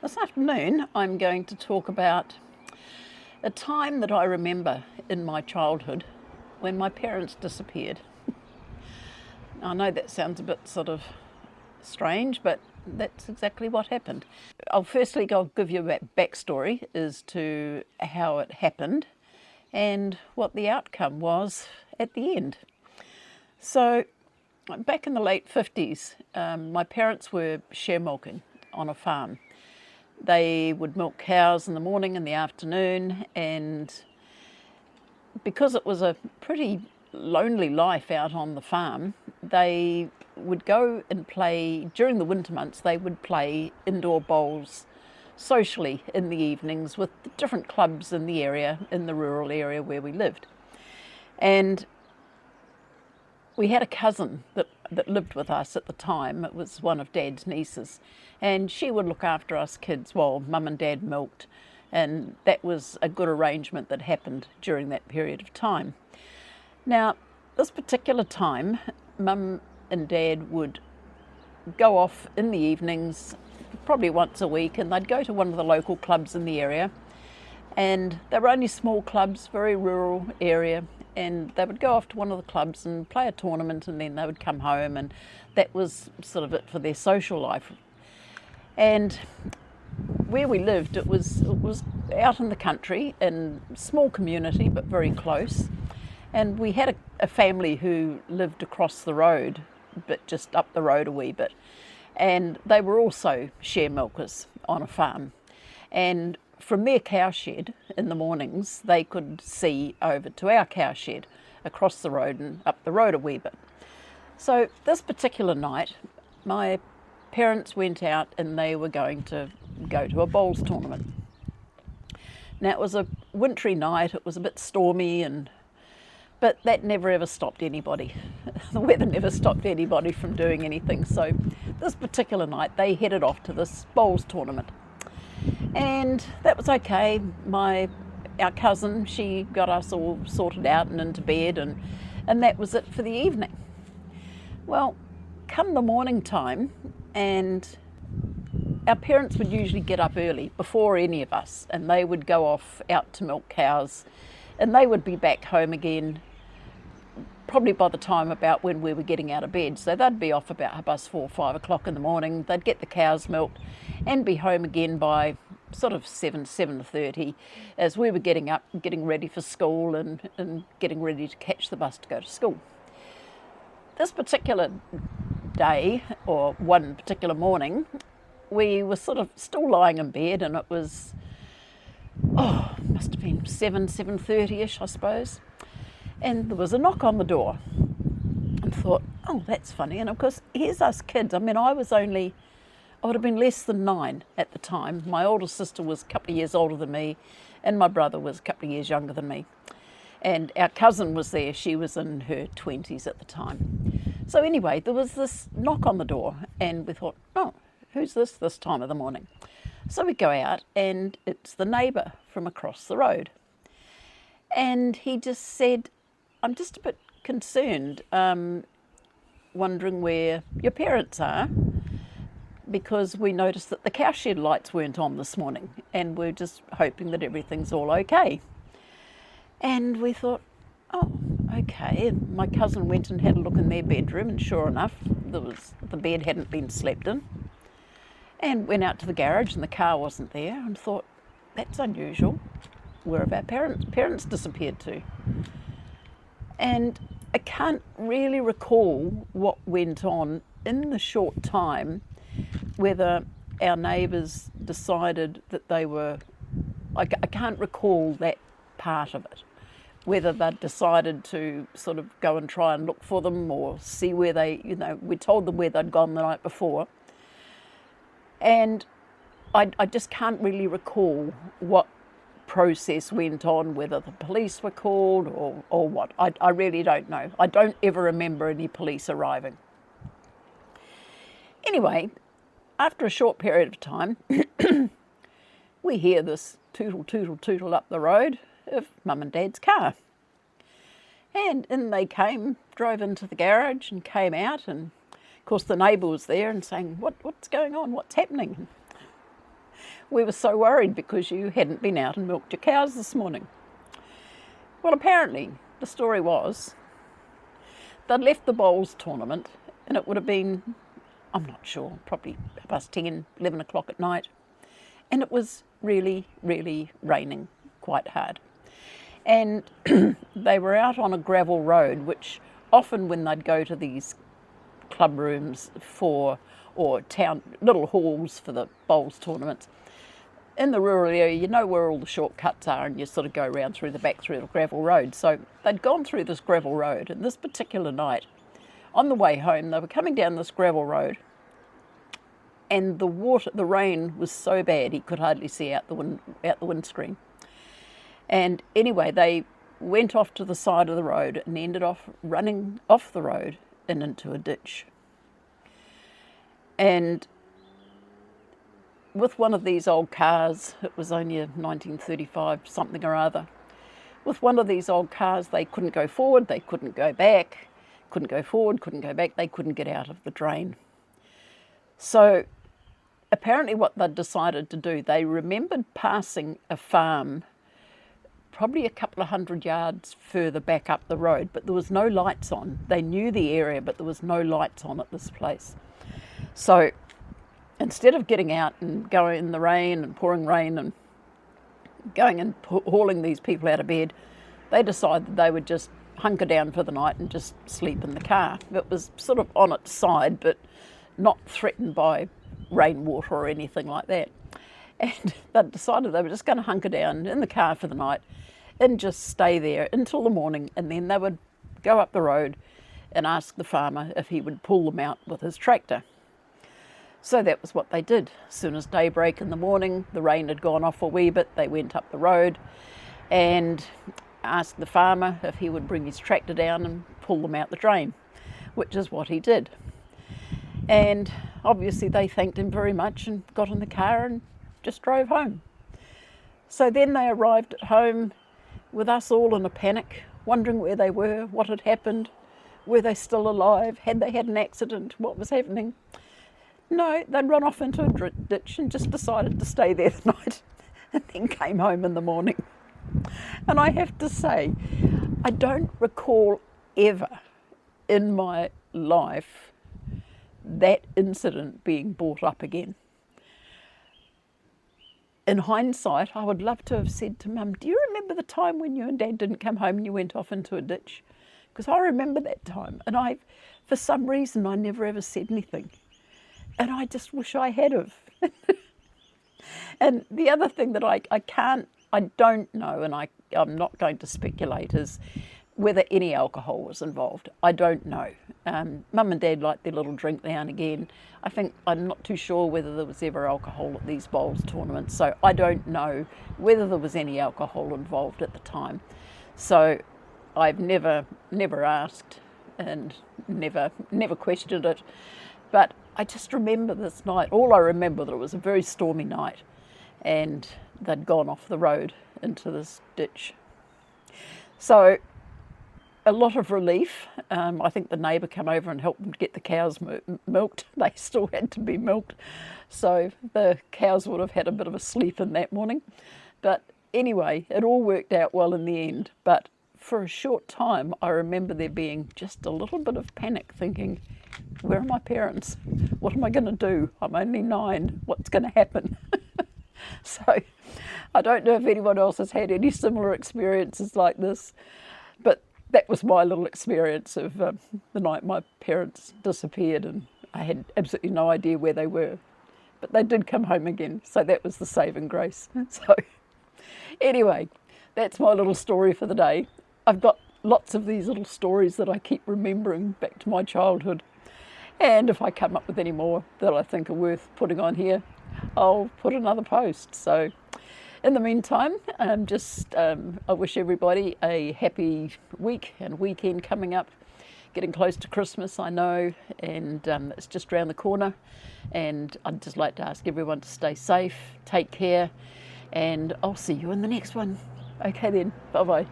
This afternoon I'm going to talk about a time that I remember in my childhood when my parents disappeared. I know that sounds a bit sort of strange, but that's exactly what happened. I'll give you a backstory as to how it happened and what the outcome was at the end. So back in the late 50s, my parents were share milking on a farm. They would milk cows in the morning and the afternoon, and because it was a pretty lonely life out on the farm, they would go and play, during the winter months, they would play indoor bowls socially in the evenings with the different clubs in the area, in the rural area where we lived. And we had a cousin that lived with us at the time. It was one of Dad's nieces, and she would look after us kids while Mum and Dad milked, and that was a good arrangement that happened during that period of time. Now, this particular time, Mum and Dad would go off in the evenings, probably once a week, and they'd go to one of the local clubs in the area, and they were only small clubs, very rural area, and they would go off to one of the clubs and play a tournament, and then they would come home, and that was sort of it for their social life. And where we lived, it was out in the country, in a small community but very close, and we had a family who lived across the road, but just up the road a wee bit, and they were also share milkers on a farm. And from their cow shed in the mornings, they could see over to our cow shed across the road and up the road a wee bit. So this particular night, my parents went out and they were going to go to a bowls tournament. Now, it was a wintry night, it was a bit stormy, but that never ever stopped anybody. The weather never stopped anybody from doing anything. So this particular night, they headed off to this bowls tournament. And that was okay. Our cousin, she got us all sorted out and into bed, and that was it for the evening. Well, come the morning time, and our parents would usually get up early, before any of us, and they would go off out to milk cows, and they would be back home again probably by the time about when we were getting out of bed. So they'd be off about 4:30, 5 o'clock in the morning. They'd get the cows milked and be home again by sort of 7:30, as we were getting up, getting ready for school and getting ready to catch the bus to go to school. This particular day, or one particular morning, we were sort of still lying in bed, and it was, must have been 7:30ish, I suppose. And there was a knock on the door, and thought, oh, that's funny. And of course, here's us kids. I mean, I would have been less than 9 at the time. My older sister was a couple of years older than me, and my brother was a couple of years younger than me. And our cousin was there. She was in her 20s at the time. So anyway, there was this knock on the door, and we thought, oh, who's this time of the morning? So we go out, and it's the neighbour from across the road. And he just said, I'm just a bit concerned, wondering where your parents are, because we noticed that the cowshed lights weren't on this morning, and we're just hoping that everything's all okay. And we thought, oh, okay. And my cousin went and had a look in their bedroom, and sure enough, the bed hadn't been slept in. And went out to the garage, and the car wasn't there, and thought, that's unusual. Where have our parents disappeared to? And I can't really recall what went on in the short time, whether our neighbours decided that they were, I can't recall that part of it, whether they'd decided to sort of go and try and look for them, or see where we told them where they'd gone the night before. And I just can't really recall what process went on, whether the police were called or what. I really don't know. I don't ever remember any police arriving. Anyway, after a short period of time, we hear this tootle, tootle, tootle up the road of Mum and Dad's car. And in they came, drove into the garage and came out, and of course the neighbour was there and saying, what's going on, what's happening? we were so worried because you hadn't been out and milked your cows this morning. Well, apparently the story was they'd left the bowls tournament and it would have been, I'm not sure, probably past 10, 11 o'clock at night. And it was really, really raining quite hard. And they were out on a gravel road, which often when they'd go to these club rooms or town little halls for the bowls tournaments, in the rural area, you know where all the shortcuts are and you sort of go around through the back through the gravel road. So they'd gone through this gravel road, and this particular night, on the way home, they were coming down this gravel road, and the rain was so bad he could hardly see out the windscreen. And anyway, they went off to the side of the road and ended up running off the road and into a ditch. And with one of these old cars, it was only a 1935 something or other, with one of these old cars, they couldn't go forward, they couldn't go back, couldn't go forward, couldn't go back, they couldn't get out of the drain. So apparently what they'd decided to do, they remembered passing a farm probably a couple of 100 yards further back up the road, but there was no lights on. They knew the area, but there was no lights on at this place. So instead of getting out and going in the rain and pouring rain and going and hauling these people out of bed, they decided they would just hunker down for the night and just sleep in the car. It was sort of on its side, but not threatened by rainwater or anything like that. And they decided they were just going to hunker down in the car for the night and just stay there until the morning, and then they would go up the road and ask the farmer if he would pull them out with his tractor. So that was what they did. As soon as daybreak in the morning, the rain had gone off a wee bit, they went up the road and asked the farmer if he would bring his tractor down and pull them out the drain, which is what he did. And obviously they thanked him very much and got in the car and just drove home. So then they arrived at home with us all in a panic, wondering where they were, what had happened, were they still alive, had they had an accident, what was happening. No, they'd run off into a ditch and just decided to stay there the night and then came home in the morning. And I have to say, I don't recall ever in my life that incident being brought up again. In hindsight, I would love to have said to Mum, do you remember the time when you and Dad didn't come home and you went off into a ditch? Because I remember that time, and for some reason, I never ever said anything. And I just wish I had have. And the other thing that I don't know, and I'm not going to speculate, is whether any alcohol was involved. I don't know. Mum and Dad liked their little drink now and again. I'm not too sure whether there was ever alcohol at these bowls tournaments, so I don't know whether there was any alcohol involved at the time. So I've never asked and never questioned it. But I just remember this night. All I remember that it was a very stormy night, and they'd gone off the road into this ditch. So a lot of relief. I think the neighbour came over and helped them get the cows milked. They still had to be milked. So the cows would have had a bit of a sleep in that morning. But anyway, it all worked out well in the end. But for a short time, I remember there being just a little bit of panic, thinking, where are my parents? What am I going to do? I'm only 9. What's going to happen? So I don't know if anyone else has had any similar experiences like this, but that was my little experience of the night my parents disappeared, and I had absolutely no idea where they were. But they did come home again, so that was the saving grace. So anyway, that's my little story for the day. I've got lots of these little stories that I keep remembering back to my childhood. And if I come up with any more that I think are worth putting on here, I'll put another post. So in the meantime, I wish everybody a happy week and weekend coming up. Getting close to Christmas, I know, and it's just around the corner. And I'd just like to ask everyone to stay safe, take care, and I'll see you in the next one. Okay then, bye-bye.